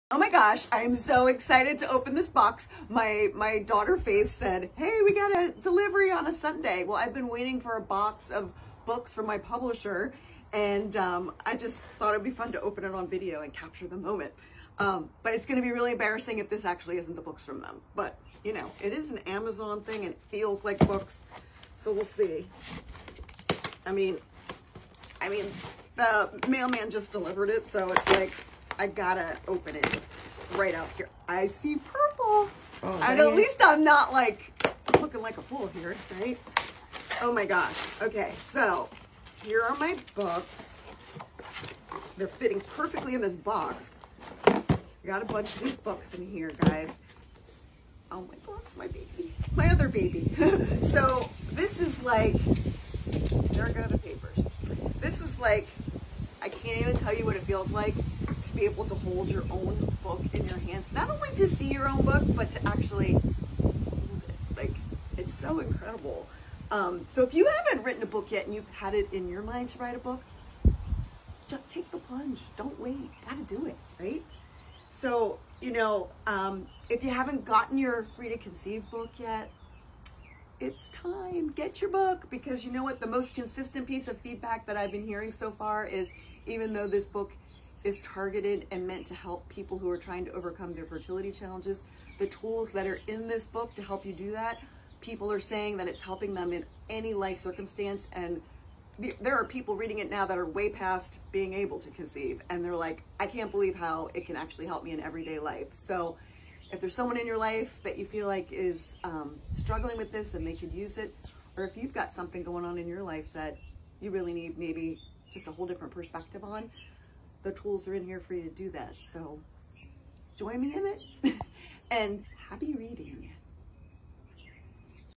Oh my gosh, I'm so excited to open this box. My daughter Faith said, hey, we got a delivery on a Sunday. Well, I've been waiting for a box of books from my publisher, and I just thought it'd be fun to open it on video and capture the moment. But it's gonna be really embarrassing if this actually isn't the books from them. But, you know, it is an Amazon thing and it feels like books, so we'll see. I mean, the mailman just delivered it, so it's like, I gotta open it right out here. I see purple. Oh, and at least I'm not like looking like a fool here, right? Oh my gosh. Okay, so here are my books. They're fitting perfectly in this box. Got a bunch of these books in here, guys. Oh my books, my baby, my other baby. So this is like, there go the papers. This is like, I can't even tell you what it feels like to be able to hold your own book in your hands. Not only to see your own book, but to actually hold it. Like, it's so incredible. So if you haven't written a book yet and you've had it in your mind to write a book, just take the plunge. Don't wait. Gotta do it, right? So, you know, if you haven't gotten your Free to Conceive book yet, it's time. Get your book, because you know what? The most consistent piece of feedback that I've been hearing so far is, even though this book is targeted and meant to help people who are trying to overcome their fertility challenges, the tools that are in this book to help you do that, people are saying that it's helping them in any life circumstance. And there are people reading it now that are way past being able to conceive, and they're like, I can't believe how it can actually help me in everyday life. So if there's someone in your life that you feel like is struggling with this and they could use it, or if you've got something going on in your life that you really need maybe just a whole different perspective on, the tools are in here for you to do that. So join me in it and happy reading.